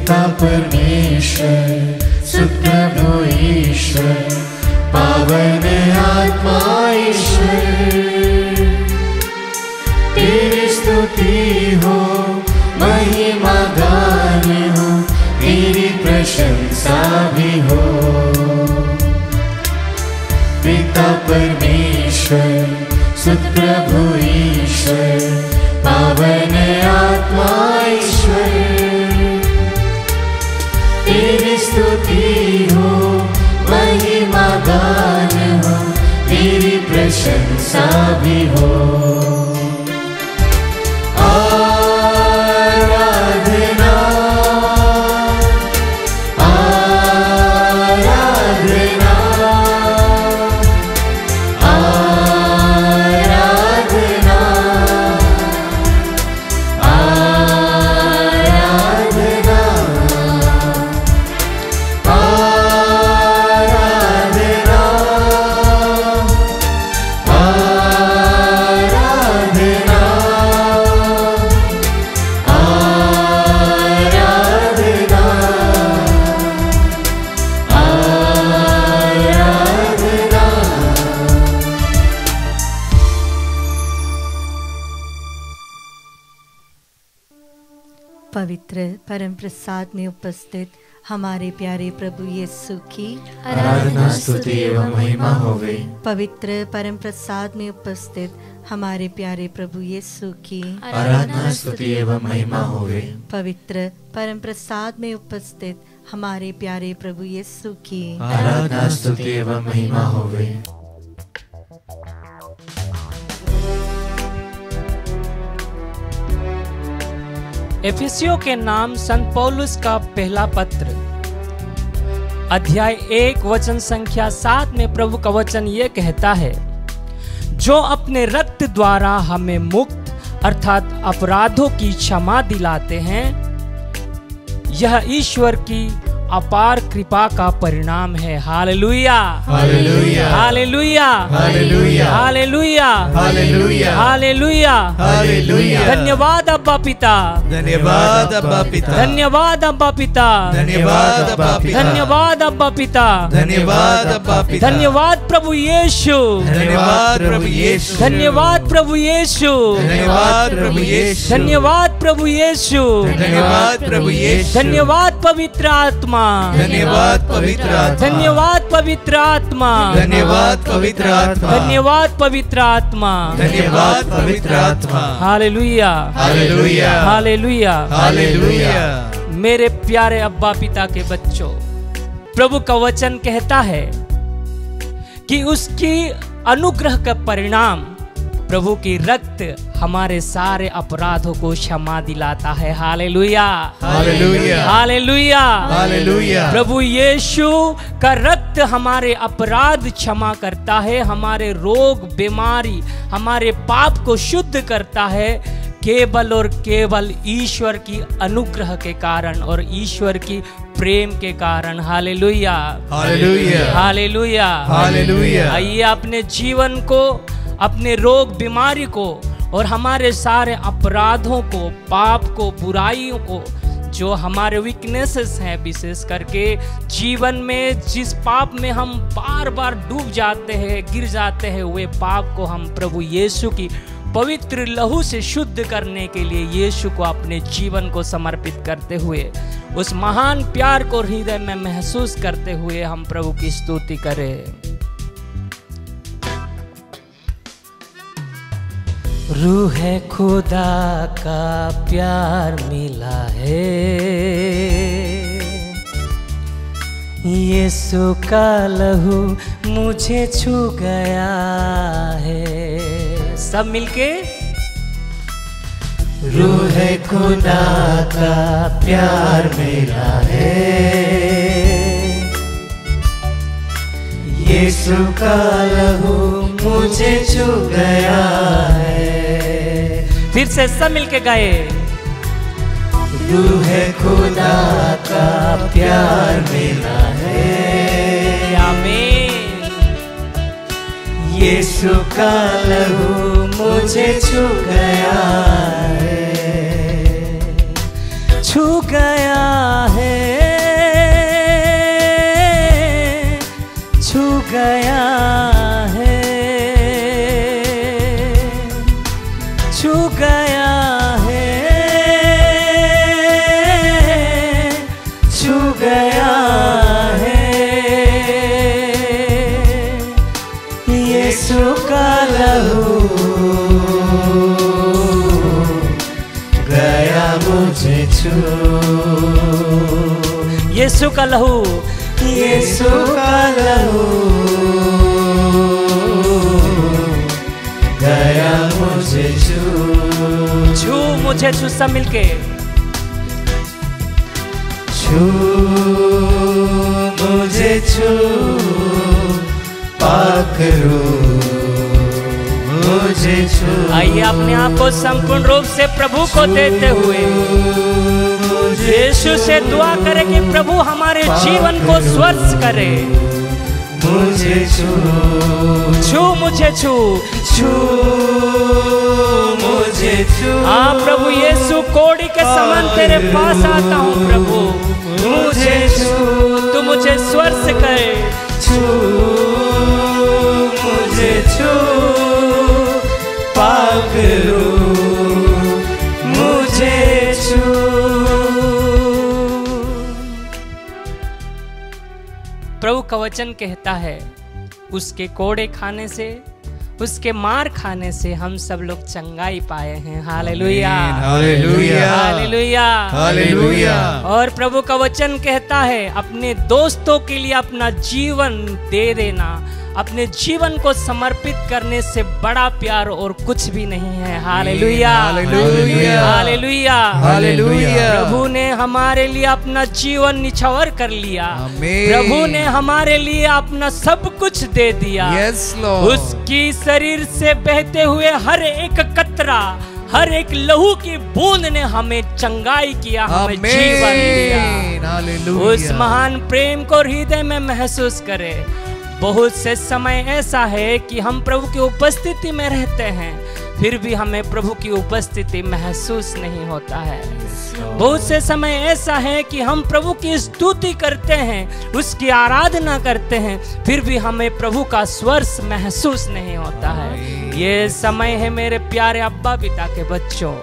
पिता परमेश्वर, सुप्रभु ईश्वर, पावन आत्मा ईश्वर, तेरी स्तुति हो, महिमा गान हो, तेरी प्रशंसा भी हो। पिता परमेश्वर, सुप्रभु ईश्वर, पावन आत्मा ईश्वर, तेरी स्तुति हो, महिमा गान हो, तेरी प्रशंसा भी हो। आराधना आराधना आराधना आराधना आराधना आराधना आराधना आराधना। पवित्र परम प्रसाद में उपस्थित हमारे प्यारे प्रभु यीशु की आराधना स्तुति एवं महिमा होवे। पवित्र परम प्रसाद में उपस्थित हमारे प्यारे प्रभु यीशु की आराधना स्तुति एवं महिमा होवे। पवित्र परम प्रसाद में उपस्थित हमारे प्यारे प्रभु यीशु की आराधना स्तुति एवं महिमा होवे। एफिसियों के नाम संत पौलुस का पहला पत्र अध्याय 1 वचन संख्या 7 में प्रभु का वचन ये कहता है, जो अपने रक्त द्वारा हमें मुक्त अर्थात अपराधों की क्षमा दिलाते हैं, यह ईश्वर की अपार कृपा का परिणाम है। Hallelujah hallelujah hallelujah hallelujah hallelujah hallelujah hallelujah hallelujah. धन्यवाद अब्बा पिता, धन्यवाद अब्बा पिता, धन्यवाद अब्बा पिता, धन्यवाद अब्बा पिता, धन्यवाद अब्बा पिता, धन्यवाद अब्बा पिता, धन्यवाद प्रभु यीशु, धन्यवाद प्रभु यीशु, धन्यवाद प्रभु यीशु, धन्यवाद प्रभु यीशु, धन्यवाद प्रभु यीशु, धन्यवाद प्रभु यीशु, धन्यवाद पवित्र आत्मा, धन्यवाद पवित्र आत्मा, धन्यवाद पवित्र आत्मा, धन्यवाद पवित्र आत्मा, धन्यवाद पवित्र आत्मा, धन्यवाद पवित्र आत्मा। Hallelujah hallelujah hallelujah hallelujah. मेरे प्यारे अब्बा पिता के बच्चों, प्रभु का वचन कहता है कि उसकी अनुग्रह का परिणाम प्रभु की रक्त हमारे सारे अपराधों को क्षमा दिलाता है। Hallelujah hallelujah hallelujah hallelujah. प्रभु यीशु का रक्त हमारे अपराध क्षमा करता है, हमारे रोग बीमारी हमारे पाप को शुद्ध करता है, केवल और केवल ईश्वर की अनुग्रह के कारण और ईश्वर की प्रेम के कारण। Hallelujah hallelujah hallelujah hallelujah. आइए अपने जीवन को, अपने रोग बीमारी को और हमारे सारे अपराधों को, पाप को, बुराइयों को, जो हमारे वीकनेसेस हैं, विशेष करके जीवन में जिस पाप में हम बार बार डूब जाते हैं, गिर जाते हैं, वे पाप को हम प्रभु यीशु की पवित्र लहू से शुद्ध करने के लिए यीशु को अपने जीवन को समर्पित करते हुए, उस महान प्यार को हृदय में महसूस करते हुए हम प्रभु की स्तुति करें। रूह खुदा का प्यार मिला है, यीशु का लहू मुझे छू गया है। सब मिलके रूह खुदा का प्यार मिला है, यीशु का लहू मुझे छू गया है। फिर से सब मिलके गाए। रूह खुदा का प्यार मिला है, आमीन। यीशु का लहू मुझे छू गया है। छू गया है, छू गया है, छू गया है, छू गया है, यीशु का लहू गया मुझे छू। यीशु का लहू, यीशु का लहू गया मुझे छू। छू मुझे छू, सब मिलके छू मुझे छू, पाक रूह मुझे छू। आइए अपने आप को संपूर्ण रूप से प्रभु को देते हुए यीशु से दुआ करें कि प्रभु हमारे जीवन को स्वस्थ करे। मुझे छू, छू मुझे छू, छू मुझे छू। हाँ प्रभु यीशु, कोड़ी के समान तेरे पास आता हूँ प्रभु, मुझे छू, तू मुझे स्वस्थ कर। छू मुझे छू, पाक रूह मुझे छू। प्रभु का वचन कहता है उसके कोड़े खाने से, उसके मार खाने से हम सब लोग चंगाई पाए हैं। Hallelujah, hallelujah, hallelujah, hallelujah. और प्रभु का वचन कहता है अपने दोस्तों के लिए अपना जीवन दे देना, अपने जीवन को समर्पित करने से बड़ा प्यार और कुछ भी नहीं है। Hallelujah, hallelujah, hallelujah, hallelujah. प्रभु ने हमारे लिए अपना जीवन निछावर कर लिया। आमीन। प्रभु ने हमारे लिए अपना सब कुछ दे दिया। Yes Lord. उसकी शरीर से बहते हुए हर एक कतरा, हर एक लहू की बूंद ने हमें चंगाई किया, हमें जीवन दिया। हालेलुया। उस महान प्रेम को हृदय में महसूस करें। बहुत से समय ऐसा है कि हम प्रभु की उपस्थिति में रहते हैं, फिर भी हमें प्रभु की उपस्थिति महसूस नहीं होता है। बहुत से समय ऐसा है कि हम प्रभु की स्तुति करते हैं, उसकी आराधना करते हैं, फिर भी हमें प्रभु का स्पर्श महसूस नहीं होता है। ये समय है मेरे प्यारे अब्बा पिता के बच्चों,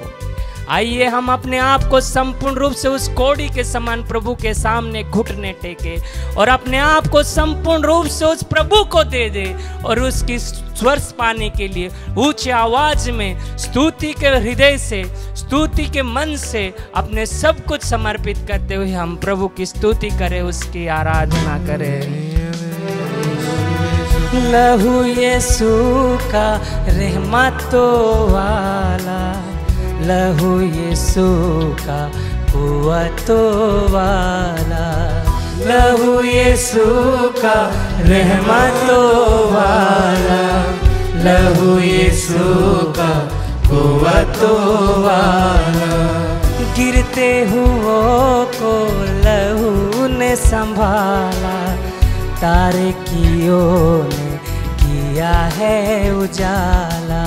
आइए हम अपने आप को संपूर्ण रूप से उस कोड़ी के समान प्रभु के सामने घुटने टेके और अपने आप को संपूर्ण रूप से उस प्रभु को दे दे और उसकी स्पर्श पाने के लिए ऊंची आवाज में स्तुति के हृदय से, स्तुति के मन से अपने सब कुछ समर्पित करते हुए हम प्रभु की स्तुति करें, उसकी आराधना करें। लहू यीशु का रहमतो वाला, लहू यीशु का कुव्वतो वाला, लहू यीशु का रहमतो वाला, लहू यीशु का कुव्वतो वाला। गिरते हुओं को लहू ने संभाला, तारे कियों ने किया है उजाला।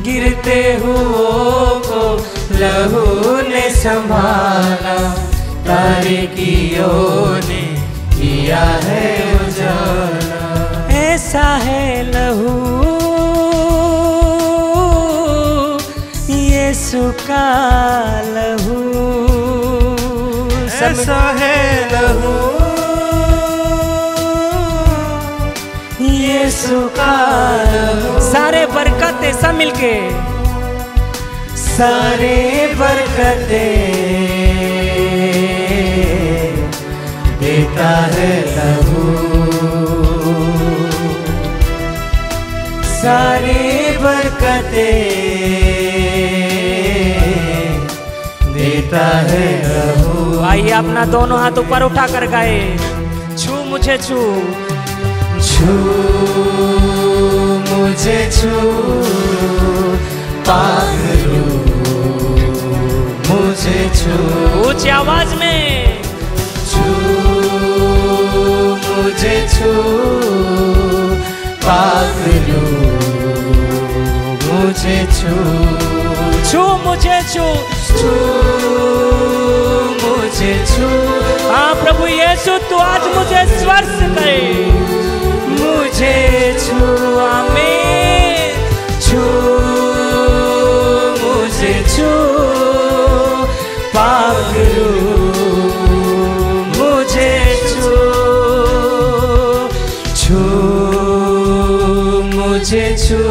गिरते हुओं को लहू ने संभाला, तारीकियों ने किया है उजाला। ऐसा है लहू यीशु का लहू, ऐसा है लहू यीशु का लहू। सारे बरकतें सब मिलके, सारे बरकतें देता है लहू, सारे बरकतें देता है लहू। आइए अपना दोनों हाथ ऊपर उठा कर गाए, छू मुझे छू, छू मुझे छू, पाक रूह मुझे छू। ऊंची आवाज में छू मुझे छू, पाक रूह मुझे छू। छू मुझे छू, छू मुझे छू, हाँ प्रभु यीशु तू आज मुझे स्पर्श करे, मुझे छू, आमीन। छू, मुझे छू, पाक रूह मुझे छू, छू, मुझे छू,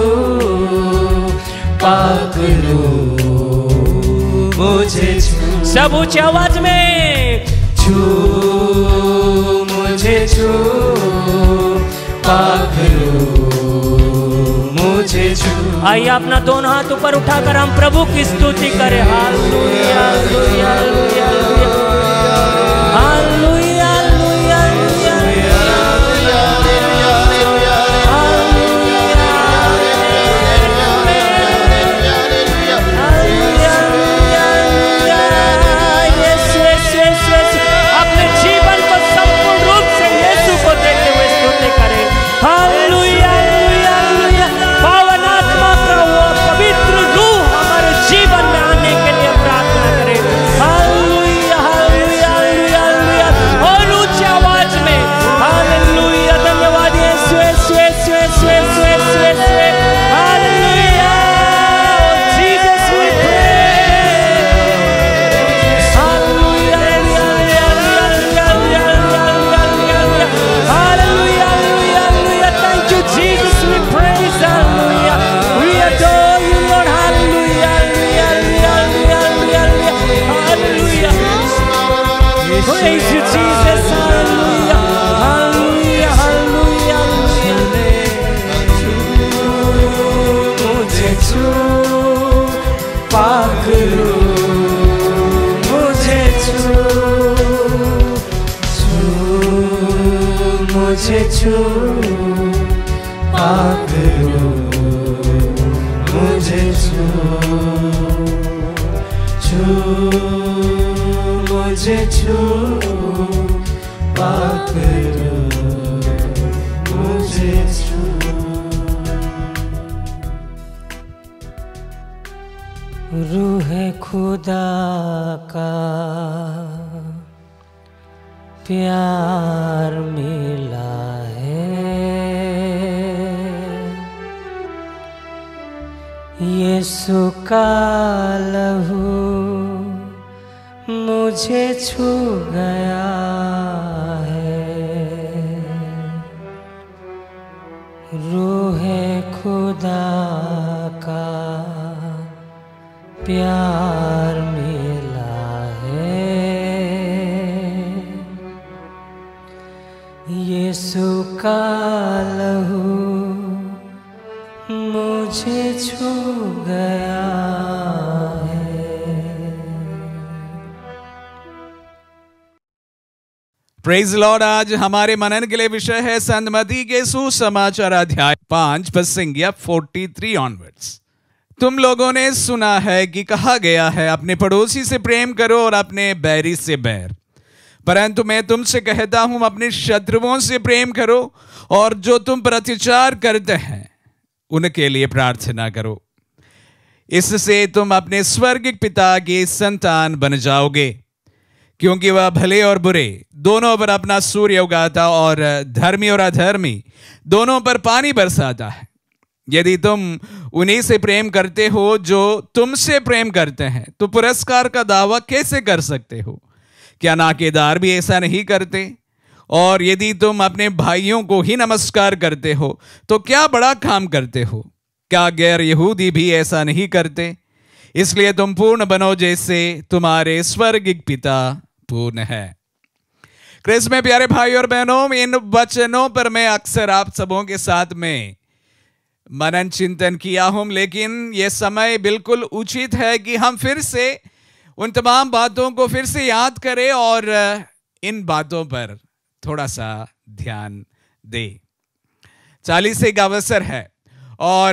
पाक रूह मुझे छू, सब ऊंची आवाज में, छू, मुझे छू, पाक रूह मुझे छू। आइए अपना दोनों हाथ ऊपर उठाकर हम प्रभु की स्तुति करें। हालेलुया, हालेलुया, हालेलुया, हालेलुया, अपने जीवन को संपूर्ण रूप से यीशु को देते हुए स्तुति करें। हालेलुया, हालेलुया, पावन आत्मा का वो पवित्र रूह हमारे जीवन में आने के लिए प्रार्थना करें। हालेलुया, हालेलुया, हालेलुया, और ऊंची आवाज में हालेलुया, धन्यवाद यीशु, यीशु, यीशु, यीशु, यीशु, यीशु, यीशु, hallelujah, Jesus we pray, hallelujah, hallelujah, hallelujah, thank you Jesus, we praise, hallelujah, we adore you Lord, hallelujah, hallelujah, hallelujah, praise you Jesus, hallelujah, hallelujah, hallelujah, मुझे छू, पाक रूह मुझे छू, छू, मुझे छू, पाक रूह मुझे छू, छू, मुझे छू, पाक रूह मुझे छू। रूह खुदा का प्यार मिला है, यीशु का लहू मुझे छू गया है, रूह खुदा का प्यार मिला है, यीशु का लहू मुझे छू गया है। Praise Lord. आज हमारे मनन के लिए विषय है संत मत्ती के सुसमाचार अध्याय 5 पद संख्या 43 ऑनवर्ड्स। तुम लोगों ने सुना है कि कहा गया है अपने पड़ोसी से प्रेम करो और अपने बैरी से बैर, परंतु मैं तुमसे कहता हूं अपने शत्रुओं से प्रेम करो और जो तुम पर अत्याचार करते हैं उनके लिए प्रार्थना करो, इससे तुम अपने स्वर्गिक पिता के संतान बन जाओगे, क्योंकि वह भले और बुरे दोनों पर अपना सूर्य उगाता और धर्मी और अधर्मी दोनों पर पानी बरसाता है। यदि तुम उन्हीं से प्रेम करते हो जो तुमसे प्रेम करते हैं, तो पुरस्कार का दावा कैसे कर सकते हो? क्या नाकेदार भी ऐसा नहीं करते? और यदि तुम अपने भाइयों को ही नमस्कार करते हो, तो क्या बड़ा काम करते हो? क्या गैर यहूदी भी ऐसा नहीं करते? इसलिए तुम पूर्ण बनो जैसे तुम्हारे स्वर्गिक पिता पूर्ण है। क्रिस्त में प्यारे भाई और बहनों, इन वचनों पर मैं अक्सर आप सबों के साथ में मनन चिंतन किया हूं, लेकिन यह समय बिल्कुल उचित है कि हम फिर से उन तमाम बातों को फिर से याद करें और इन बातों पर थोड़ा सा ध्यान दें। 40 का अवसर है और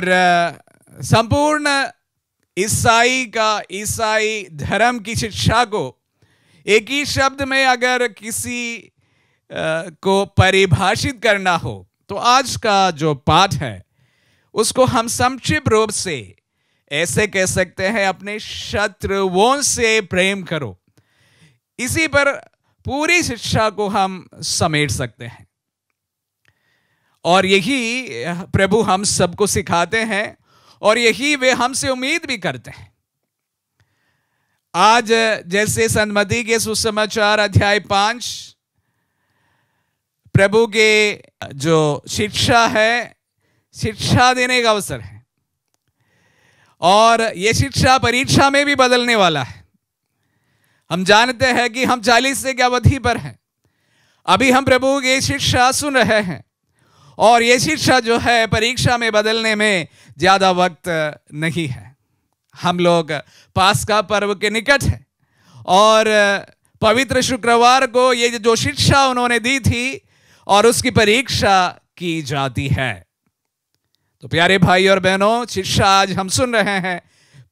संपूर्ण ईसाई धर्म की शिक्षा को एक ही शब्द में अगर किसी को परिभाषित करना हो, तो आज का जो पाठ है उसको हम संक्षिप्त रूप से ऐसे कह सकते हैं, अपने शत्रुओं से प्रेम करो। इसी पर पूरी शिक्षा को हम समेट सकते हैं। और यही प्रभु हम सबको सिखाते हैं और यही वे हमसे उम्मीद भी करते हैं। आज जैसे संत मत्ती के सुसमाचार अध्याय 5 प्रभु के जो शिक्षा है, शिक्षा देने का अवसर है और यह शिक्षा परीक्षा में भी बदलने वाला है। हम जानते हैं कि हम 40 से की अवधि पर हैं। अभी हम प्रभु की शिक्षा सुन रहे हैं और यह शिक्षा जो है परीक्षा में बदलने में ज्यादा वक्त नहीं है। हम लोग पास्का पर्व के निकट हैं और पवित्र शुक्रवार को ये जो शिक्षा उन्होंने दी थी और उसकी परीक्षा की जाती है। तो प्यारे भाई और बहनों, शिक्षा आज हम सुन रहे हैं,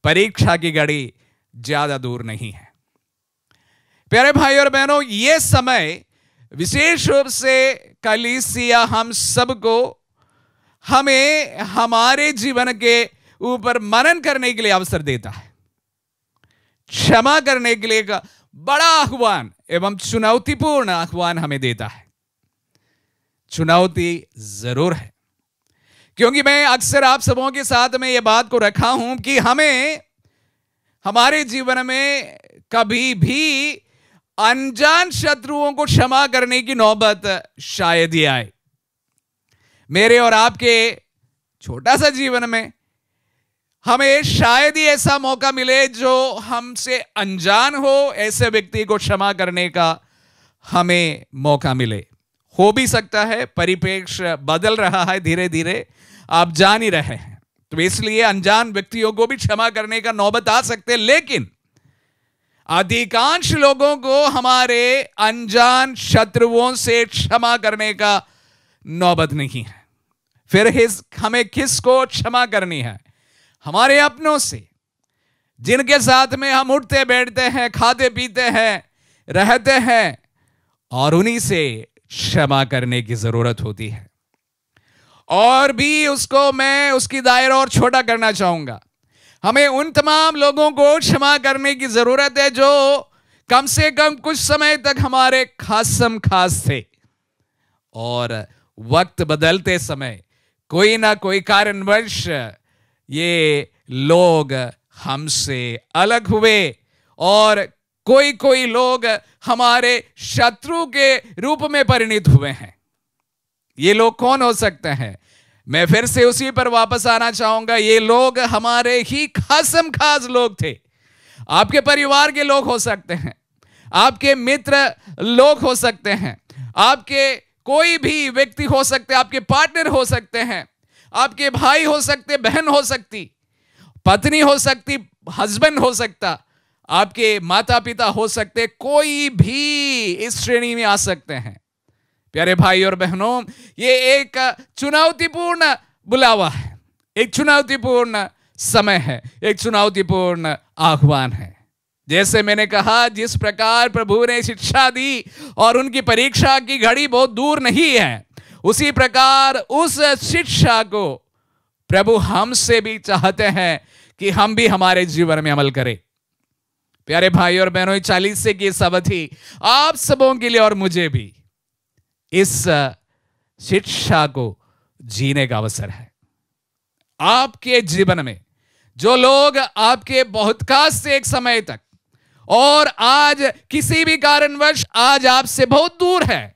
परीक्षा की घड़ी ज्यादा दूर नहीं है। प्यारे भाई और बहनों, ये समय विशेष रूप से कलीसिया हम सबको हमें हमारे जीवन के ऊपर मनन करने के लिए अवसर देता है। क्षमा करने के लिए का बड़ा आह्वान एवं चुनौतीपूर्ण आह्वान हमें देता है। चुनौती जरूर है, क्योंकि मैं अक्सर आप सबों के साथ में यह बात को रखा हूं कि हमें हमारे जीवन में कभी भी अनजान शत्रुओं को क्षमा करने की नौबत शायद ही आए। मेरे और आपके छोटा सा जीवन में हमें शायद ही ऐसा मौका मिले जो हमसे अनजान हो, ऐसे व्यक्ति को क्षमा करने का हमें मौका मिले। हो भी सकता है, परिप्रेक्ष्य बदल रहा है धीरे धीरे, आप जान ही रहे हैं, तो इसलिए अनजान व्यक्तियों को भी क्षमा करने का नौबत आ सकते हैं। लेकिन अधिकांश लोगों को हमारे अनजान शत्रुओं से क्षमा करने का नौबत नहीं है। फिर हमें किसको क्षमा करनी है? हमारे अपनों से, जिनके साथ में हम उठते बैठते हैं, खाते पीते हैं, रहते हैं, और उन्हीं से क्षमा करने की जरूरत होती है। और भी उसकी दायरा और छोटा करना चाहूंगा। हमें उन तमाम लोगों को क्षमा करने की जरूरत है जो कम से कम कुछ समय तक हमारे खासम खास थे और वक्त बदलते समय कोई ना कोई कारणवश ये लोग हमसे अलग हुए और कोई कोई लोग हमारे शत्रु के रूप में परिणित हुए हैं। ये लोग कौन हो सकते हैं? मैं फिर से उसी पर वापस आना चाहूंगा। ये लोग हमारे ही खासम खास लोग थे। आपके परिवार के लोग हो सकते हैं, आपके मित्र लोग हो सकते हैं, आपके कोई भी व्यक्ति हो सकते हैं, आपके पार्टनर हो सकते हैं, आपके भाई हो सकते, बहन हो सकती, पत्नी हो सकती, हस्बैंड हो सकता, आपके माता पिता हो सकते, कोई भी इस श्रेणी में आ सकते हैं। प्यारे भाई और बहनों, ये एक चुनौतीपूर्ण बुलावा है, एक चुनौतीपूर्ण समय है, एक चुनौतीपूर्ण आह्वान है। जैसे मैंने कहा, जिस प्रकार प्रभु ने शिक्षा दी और उनकी परीक्षा की घड़ी बहुत दूर नहीं है, उसी प्रकार उस शिक्षा को प्रभु हमसे भी चाहते हैं कि हम भी हमारे जीवन में अमल करें। प्यारे भाई और बहनों, 40 से की अवधि आप सबों के लिए और मुझे भी इस शिक्षा को जीने का अवसर है। आपके जीवन में जो लोग आपके बहुत खास से एक समय तक और आज किसी भी कारणवश आज आपसे बहुत दूर है,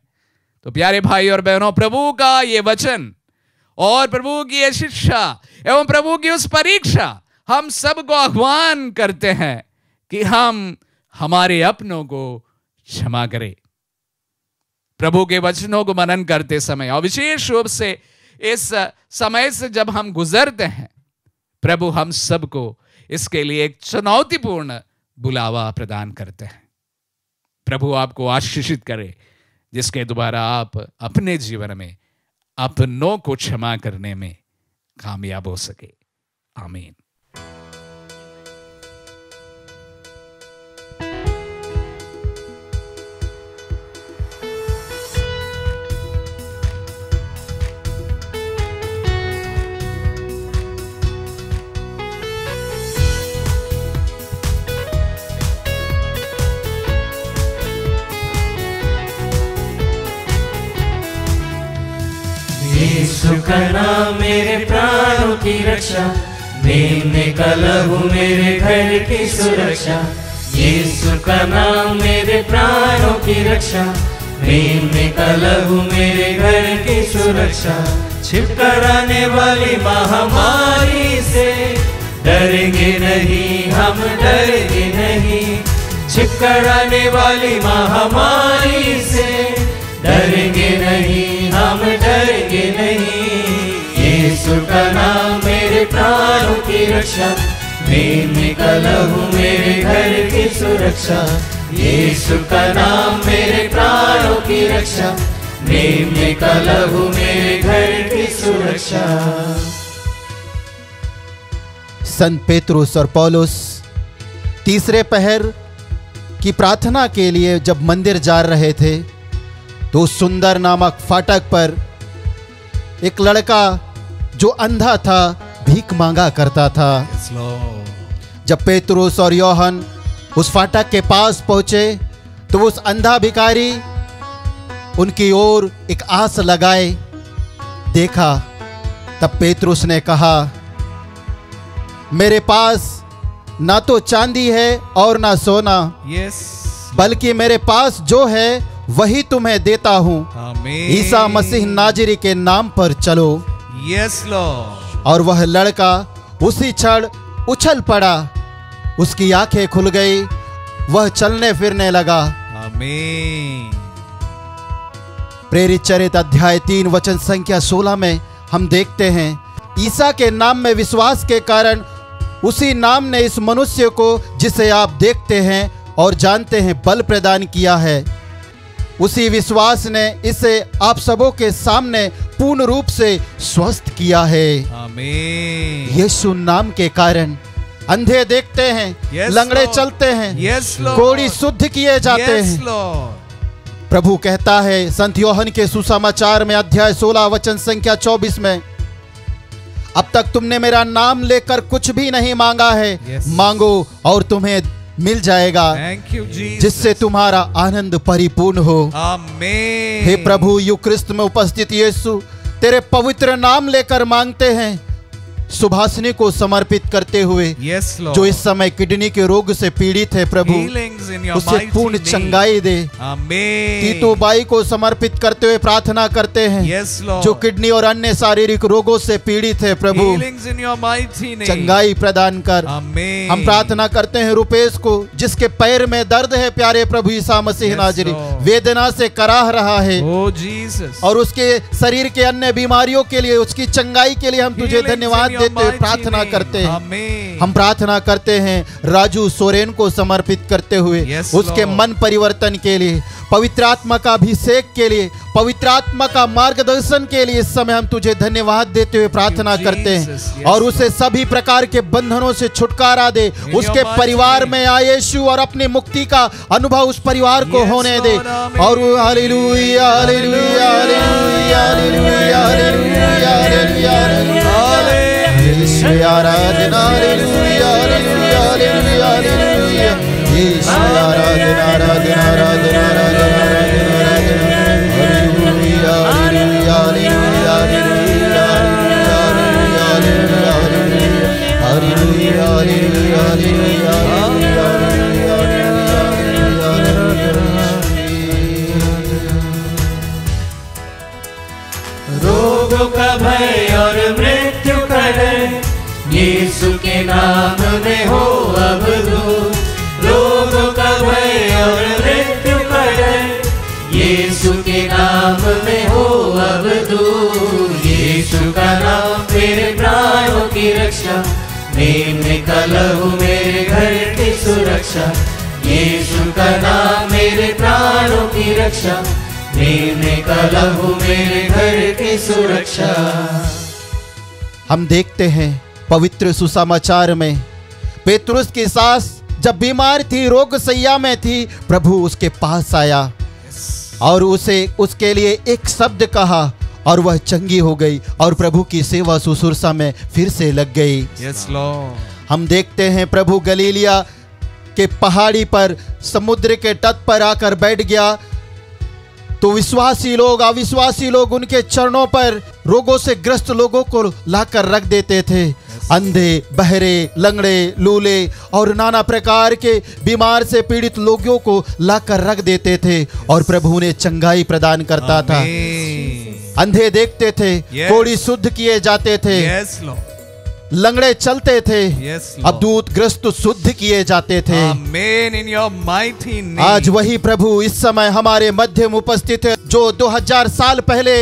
तो प्यारे भाई और बहनों, प्रभु का ये वचन और प्रभु की ये शिक्षा एवं प्रभु की उस परीक्षा हम सबको आह्वान करते हैं कि हम हमारे अपनों को क्षमा करें। प्रभु के वचनों को मनन करते समय और विशेष रूप से इस समय से जब हम गुजरते हैं, प्रभु हम सबको इसके लिए एक चुनौतीपूर्ण बुलावा प्रदान करते हैं। प्रभु आपको आशीषित करे, जिसके द्वारा आप अपने जीवन में अपनों को क्षमा करने में कामयाब हो सके। आमीन। यीशु का नाम मेरे प्राणों की रक्षा, मैं निकला हूँ मेरे घर की सुरक्षा। यीशु का नाम मेरे प्राणों की रक्षा, मैं निकला हूँ मेरे घर की सुरक्षा। छिपकराने वाली महामारी से डरेंगे नहीं, हम डरेंगे नहीं। छिपकराने वाली महामारी से डरेंगे नहीं, हम डरेंगे नहीं। यीशु का नाम मेरे प्राणों की रक्षा, मैं निकला हूँ मेरे घर की सुरक्षा। यीशु का नाम मेरे प्राणों की रक्षा, मैं निकला हूँ मेरे घर की सुरक्षा। संत पेतरुस और पौलुस तीसरे पहर की प्रार्थना के लिए जब मंदिर जा रहे थे तो सुंदर नामक फाटक पर एक लड़का जो अंधा था भीख मांगा करता था। जब पेतरुस और यूहन्ना उस फाटक के पास पहुंचे तो उस अंधा भिखारी उनकी ओर एक आस लगाए देखा। तब पेतरुस ने कहा, मेरे पास ना तो चांदी है और ना सोना, बल्कि मेरे पास जो है वही तुम्हें देता हूँ। ईसा मसीह नाजरी के नाम पर चलो। Yes Lord. और वह लड़का उसी क्षण उछल पड़ा, उसकी आंखें खुल गई, वह चलने फिरने लगा। आमीन। प्रेरित चरित अध्याय 3 वचन संख्या 16 में हम देखते हैं, ईसा के नाम में विश्वास के कारण उसी नाम ने इस मनुष्य को जिसे आप देखते हैं और जानते हैं बल प्रदान किया है। उसी विश्वास ने इसे आप सबों के सामने पूर्ण रूप से स्वस्थ किया है। आमीन। यीशु नाम के कारण अंधे देखते हैं, Yes, लंगड़े Lord. चलते हैं, Yes, Lord. कोढ़ी शुद्ध किए जाते Yes, हैं। Lord. प्रभु कहता है संत यूहन्ना के सुसमाचार में अध्याय 16 वचन संख्या 24 में, अब तक तुमने मेरा नाम लेकर कुछ भी नहीं मांगा है। Yes. मांगो और तुम्हें मिल जाएगा, Thank you, Jesus. जिससे तुम्हारा आनंद परिपूर्ण हो। आमीन। हे प्रभु यू क्रिस्त में उपस्थित यीशु, तेरे पवित्र नाम लेकर मांगते हैं सुभाषिनी को समर्पित करते हुए, Yes, Lord. जो इस समय किडनी के रोग से पीड़ित है प्रभु, Healings in your उसे mighty पूर्ण name. चंगाई दे। आमीन। तीतो बाई को समर्पित करते हुए प्रार्थना करते हैं, Yes, Lord. जो किडनी और अन्य शारीरिक रोगों से पीड़ित है प्रभु, Healings in your mighty name. चंगाई प्रदान कर। आमीन। हम प्रार्थना करते हैं रुपेश को, जिसके पैर में दर्द है प्यारे प्रभु ईसा मसीह Yes, नाजरी, Lord. वेदना से कराह रहा है, Oh, Jesus. और उसके शरीर के अन्य बीमारियों के लिए, उसकी चंगाई के लिए हम तुझे Healings धन्यवाद in your देते हुए mighty प्रार्थना name. करते हैं। आमीन। हम प्रार्थना करते हैं राजू सोरेन को समर्पित करते हुए, Yes, उसके Lord. मन परिवर्तन के लिए, पवित्र आत्मा का अभिषेक के लिए, पवित्र आत्मा का मार्गदर्शन के लिए इस समय हम तुझे धन्यवाद देते हुए प्रार्थना you, करते हैं। Jesus. Yes, और उसे सभी प्रकार के बंधनों से छुटकारा दे, your उसके mighty परिवार name. में आए यीशु और अपनी मुक्ति का अनुभव उस परिवार को Yes, होने दे। Lord. Amen. और hallelujah hallelujah hallelujah hallelujah hallelujah hallelujah hallelujah आराधना हालेलुया हालेलुया हालेलुया हालेलुया यीशु आराधना आराधना आराधना आराधना hallelujah hallelujah hallelujah hallelujah hallelujah hallelujah hallelujah hallelujah रोगों का भय और मृत्यु का डर यीशु के नाम में हो अब दूर। रोगों का भय और मृत्यु का डर यीशु के नाम में हो अब दूर। यीशु का नाम मेरे प्राणों की रक्षा, मैं निकला हूँ मेरे घर की सुरक्षा। यीशु का नाम मेरे प्राणों की रक्षा, मैं निकला हूँ मेरे घर की सुरक्षा। हम देखते हैं पवित्र सुसमाचार में पेतरुस की सास जब बीमार थी, रोग सैया में थी, प्रभु उसके पास आया और उसे उसके लिए एक शब्द कहा और वह चंगी हो गई और प्रभु की सेवा शुश्रूषा में फिर से लग गई। Yes, Lord. हम देखते हैं प्रभु गलीलिया के पहाड़ी पर समुद्र के तट पर आकर बैठ गया, तो विश्वासी लोग अविश्वासी लोग उनके चरणों पर रोगों से ग्रस्त लोगों को लाकर रख देते थे। अंधे, बहरे, लंगड़े, लूले और नाना प्रकार के बीमार से पीड़ित लोगों को लाकर रख देते थे और प्रभु ने चंगाई प्रदान करता था। अंधे देखते थे, कोढ़ी शुद्ध किए जाते थे, लंगड़े चलते थे, अब दूत ग्रस्त शुद्ध किए जाते थे। Amen in your mighty name. आज वही प्रभु इस समय हमारे मध्य में उपस्थित है, जो 2000 साल पहले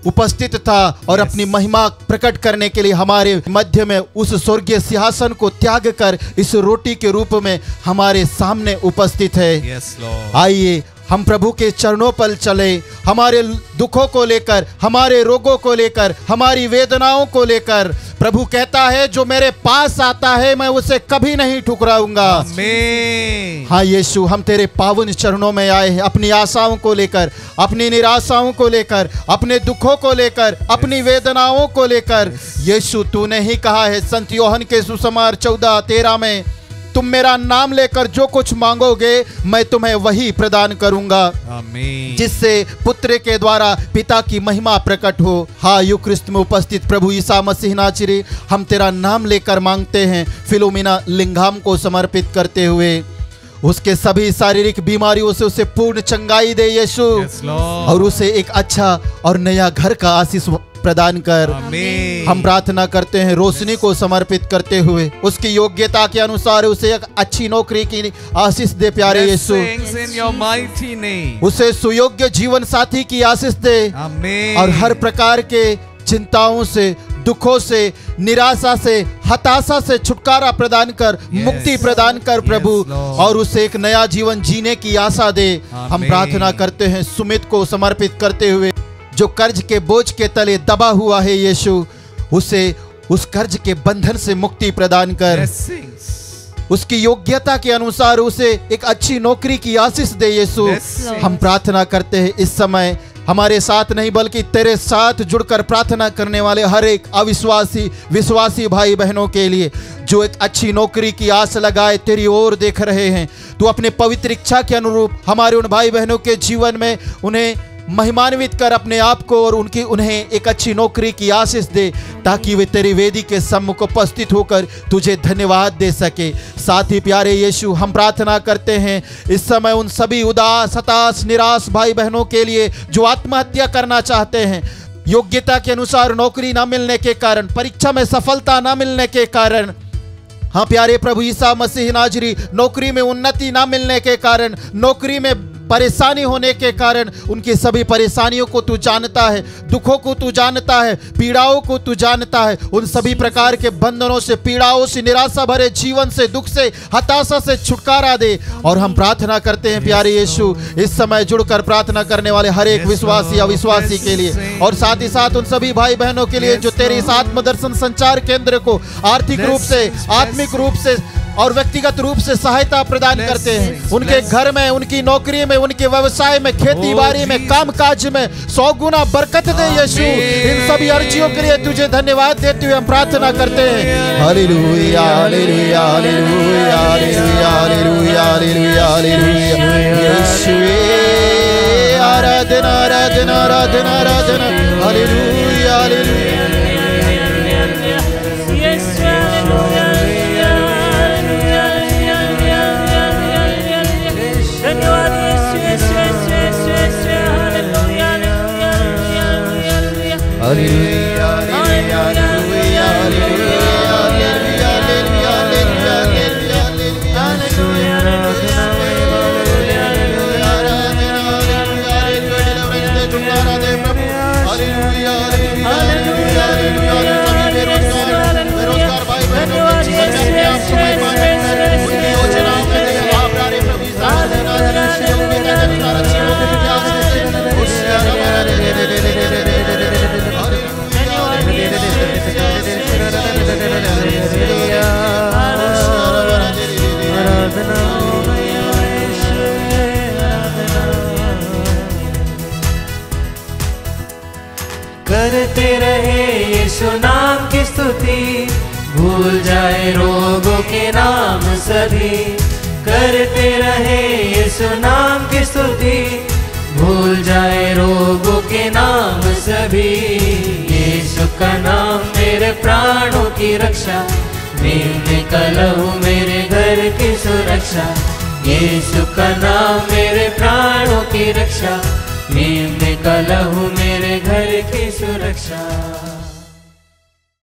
उपस्थित था और अपनी महिमा प्रकट करने के लिए हमारे मध्य में उस स्वर्गीय सिंहासन को त्याग कर इस रोटी के रूप में हमारे सामने उपस्थित है। Yes, Lord. आइए हम प्रभु के चरणों पर चले, हमारे दुखों को लेकर, हमारे रोगों को लेकर, हमारी वेदनाओं को लेकर। प्रभु कहता है जो मेरे पास आता है मैं उसे कभी नहीं ठुकराऊंगा। Amen. हाँ यीशु, हम तेरे पावन चरणों में आए हैं, अपनी आशाओं को लेकर, अपनी निराशाओं को लेकर, अपने दुखों को लेकर, अपनी वेदनाओं को लेकर। यीशु, तूने ही कहा है संत यूहन्ना के सुसमाचार 14:13 में, तुम मेरा नाम लेकर जो कुछ मांगोगे मैं तुम्हें वही प्रदान करूंगा, Amen. जिससे पुत्र के द्वारा पिता की महिमा प्रकट हो। हाँ यूक्रिस्त में उपस्थित प्रभु ईसा मसीह नाज़री, हम तेरा नाम लेकर मांगते हैं, फिलोमिना लिंघाम को समर्पित करते हुए उसके सभी शारीरिक बीमारियों से उसे पूर्ण चंगाई दे यीशु। Yes, Lord. और उसे एक अच्छा और नया घर का आशीष प्रदान कर। Amen. हम प्रार्थना करते हैं रोशनी को समर्पित करते हुए उसकी योग्यता के अनुसार उसे एक अच्छी नौकरी की आशीष दे प्यारे यीशु। Blessings in your mighty name. उसे सुयोग्य जीवन साथी की आशीष दे Amen. और हर प्रकार के चिंताओं से, दुखों से, निराशा से, हताशा से छुटकारा प्रदान कर, मुक्ति प्रदान कर प्रभु, Lord. और उसे एक नया जीवन जीने की आशा दे। हम Amen. प्रार्थना करते हैं सुमित को समर्पित करते हुए, जो कर्ज के बोझ के तले दबा हुआ है यीशु, उसे उस कर्ज के बंधन से मुक्ति प्रदान कर। Blessings. उसकी योग्यता के अनुसार उसे एक अच्छी नौकरी की आशीष दे यीशु। Blessings. हम प्रार्थना करते हैं इस समय हमारे साथ नहीं बल्कि तेरे साथ जुड़कर प्रार्थना करने वाले हर एक अविश्वासी विश्वासी भाई बहनों के लिए, जो एक अच्छी नौकरी की आस लगाए तेरी ओर देख रहे हैं। तू अपने पवित्र इच्छा के अनुरूप हमारे उन भाई बहनों के जीवन में उन्हें महिमान्वित कर अपने आप को, और उन्हें एक अच्छी नौकरी की आशीष दे, ताकि वे तेरी वेदी के सम्मुख उपस्थित होकर तुझे धन्यवाद दे सके। साथ ही प्यारे यीशु, हम प्रार्थना करते हैं इस समय उन सभी उदास, हताश, निराश भाई बहनों के लिए जो आत्महत्या करना चाहते हैं, योग्यता के अनुसार नौकरी ना मिलने के कारण, परीक्षा में सफलता ना मिलने के कारण। हाँ प्यारे प्रभु ईसा मसीह नाज़री, नौकरी में उन्नति ना मिलने के कारण, नौकरी में परेशानी होने के कारण, उनकी सभी परेशानियों को तू जानता है, दुखों को तू जानता है, पीड़ाओं को तू जानता है। उन सभी प्रकार के बंधनों से, पीड़ाओं से, निराशा भरे जीवन से, दुख से, हताशा से छुटकारा दे। और हम प्रार्थना करते हैं प्यारे यीशु, इस समय जुड़कर प्रार्थना करने वाले हर एक विश्वासी अविश्वासी के लिए, और साथ ही साथ उन सभी भाई बहनों के लिए जो तेरे इस आत्मदर्शन संचार केंद्र को आर्थिक रूप से, आत्मिक रूप से और व्यक्तिगत रूप से सहायता प्रदान करते हैं। उनके घर में, उनकी नौकरी में, उनके व्यवसाय में, खेती बाड़ी में, काम काज में 100 गुना बरकत दे यीशु। इन सभी अर्जियों के लिए तुझे धन्यवाद देते हुए हम प्रार्थना करते हैं। Hallelujah hallelujah hallelujah hallelujah hallelujah hallelujah hallelujah. यीशु आराधना आराधना आराधना आराधना। Hallelujah hallelujah. करते रहे यीशु नाम की स्तुति, भूल जाए रोगों के नाम सभी। करते रहे यीशु नाम की स्तुति, भूल जाए रोगों के नाम सभी। यीशु का नाम मेरे प्राणों की रक्षा, नीम का लहू मेरे घर की सुरक्षा। यीशु का नाम मेरे प्राणों की रक्षा, नीम का लहू मेरे घर की सुरक्षा।